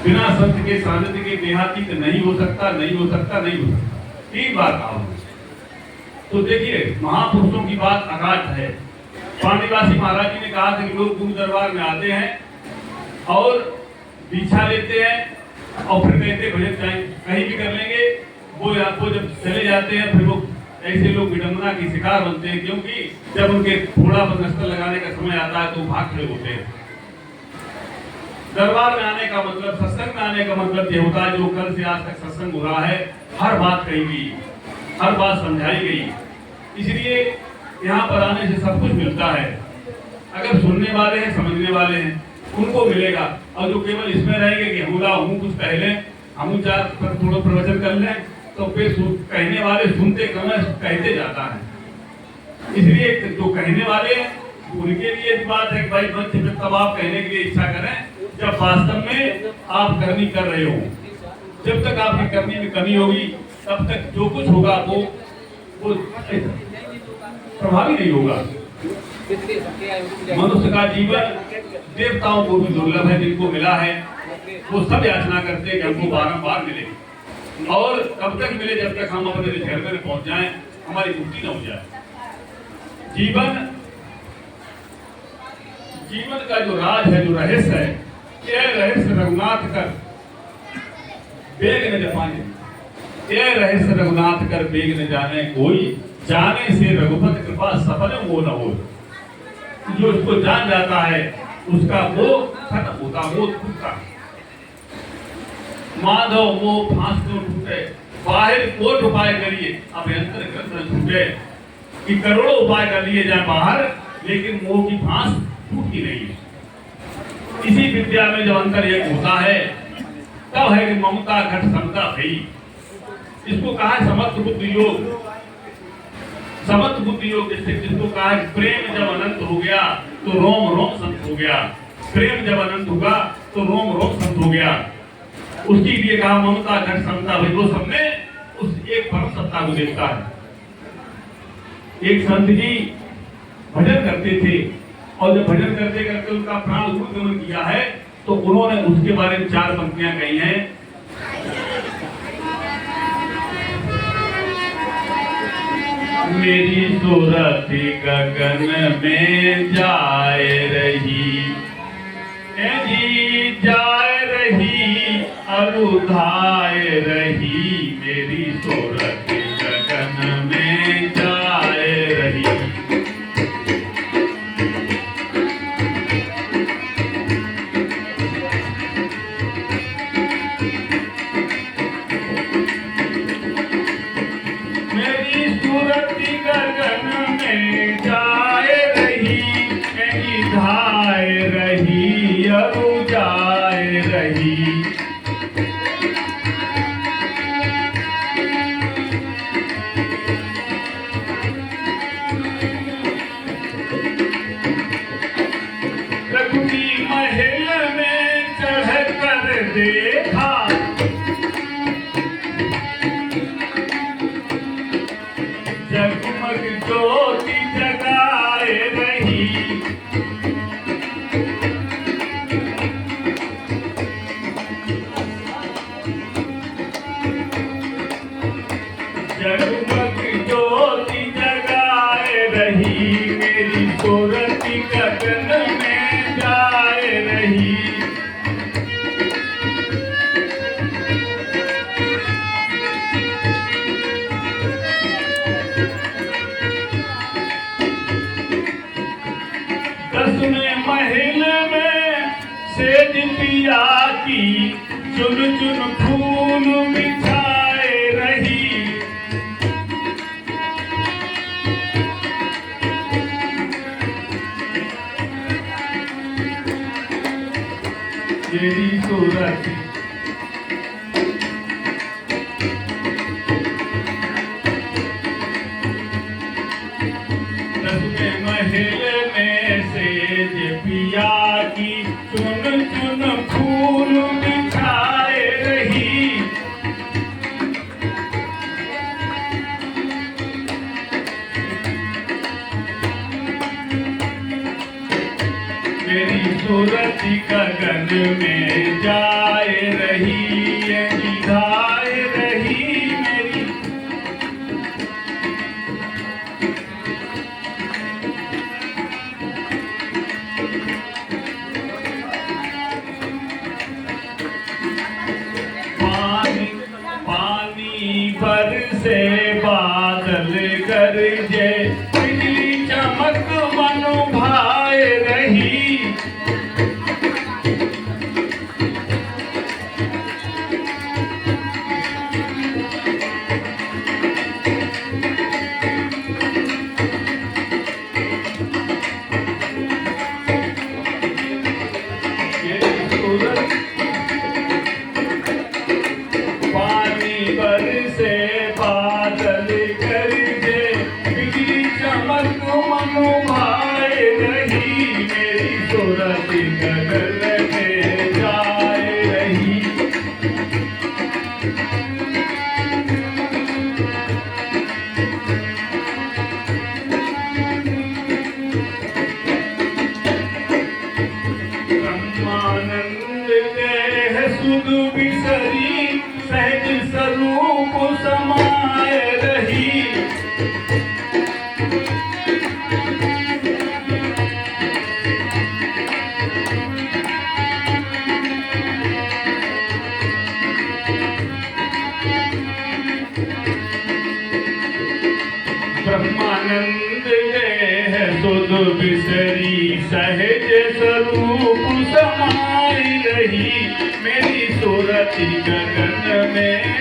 बिना संत के सानिध्य के देहातीत नहीं हो सकता, नहीं हो सकता, नहीं हो सकता। तीन बार कहा। तो देखिए महापुरुषों की बात अगाध है। पानीवासी महाराज जी ने कहा था कि लोग गुरु दरबार में आते हैं और दीक्षा लेते हैं और फिर कहते भजन कहीं भी कर लेंगे। वो आपको जब चले जाते हैं फिर वो ऐसे लोग विडंबना की शिकार बनते हैं, क्योंकि जब उनके थोड़ा बदस्तर लगाने का समय आता है तो भाग खड़े होते हैं। दरबार में आने का मतलब, सत्संग में आने का मतलब ये होता है जो कल से आज तक सत्संग हो रहा है, हर बात कही गई, हर बात समझाई गई। इसलिए यहाँ पर आने से सब कुछ मिलता है। अगर सुनने वाले हैं, समझने वाले हैं, उनको मिलेगा। और जो केवल इसमें रहेंगे कि हूँ कुछ कह लें, हम चार थोड़ा प्रवचन कर लें, तो फिर कहने वाले सुनते कम है, कहते जाता है। इसलिए जो कहने वाले हैं उनके लिए बात है कि भाई मंच पे तब आप कहने के लिए इच्छा करें जब वास्तव में आप करनी कर रहे हो। जब तक आपकी करनी में कमी होगी तब तक जो कुछ होगा वो प्रभावी नहीं होगा। मनुष्य का जीवन देवताओं को भी दुर्लभ है, जिनको मिला है वो सब याचना करते हैं कि हमको बारंबार मिले, और कब तक मिले जब तक हम अपने घर में पहुंच जाएं, हमारी मुक्ति न हो जाए। जीवन का जो राज है, जो रहस्य है, यह रहस्य रघुनाथ कर बेग न जाने, यह रहस्य रघुनाथ कर बेग न जाने कोई, जाने से रघुपति कृपा सफल वो न हो। जो उसको जान जाता है उसका वो खत्म होता, वो टूटता। माधव वो फांस तो टूटे, बाहर कोट उपाय करिए अभ्यंतर ग्रंथ न छूटे। कि करोड़ों उपाय कर लिए जाए बाहर, लेकिन मोह की फांस टूटती नहीं है। इसी विद्या में जब अंतर एक होता है तब है कि ममता घट समता भई। इसको कहा है समर्थ बुद्धि योग। समर्थ बुद्धि योग जिसको कहा है प्रेम जब अनंत हो गया तो रोम रोम संत हो गया। प्रेम जब अनंत होगा तो रोम रोम संत हो गया। उसके लिए कहा ममता घट समता भई। वो सबने उस एक परम सत्ता को देखता है। एक संत जी भजन करते थे और जब भजन करते करते उनका प्राण उद्गमन किया है तो उन्होंने उसके बारे में 4 पंक्तियां कही हैं। मेरी सूरत गगन में जाए रही, जी जाए रही अरुधाए रही। मेरी सूरत गगन में जाए रही। देखा जगमग ज्योति जगाए रही। जगमग ज्योति जगाए रही। मेरी सूरत गगन में जाए रही। महल में सेज पिया की चुन चुन फूल बिछाए रही। तेरी सूरत महल में सेज पिया की चुन चुन फूल बिछाए रही। मेरी सूरत गगन में जाए से बादल गरजे, बिजली चमक मन भाए रही। पानी बरसे बादल गरजे, बिजली चमक मन भाए रही। मेरी सूरत गगन में जाए रही। ब्रह्मानंद देह सुध बिसरी, सहज स्वरूप समाए रही। ब्रह्मानंद देह सुध बिसरी, सहज स्वरूप समाई रही। मेरी सूरत गगन में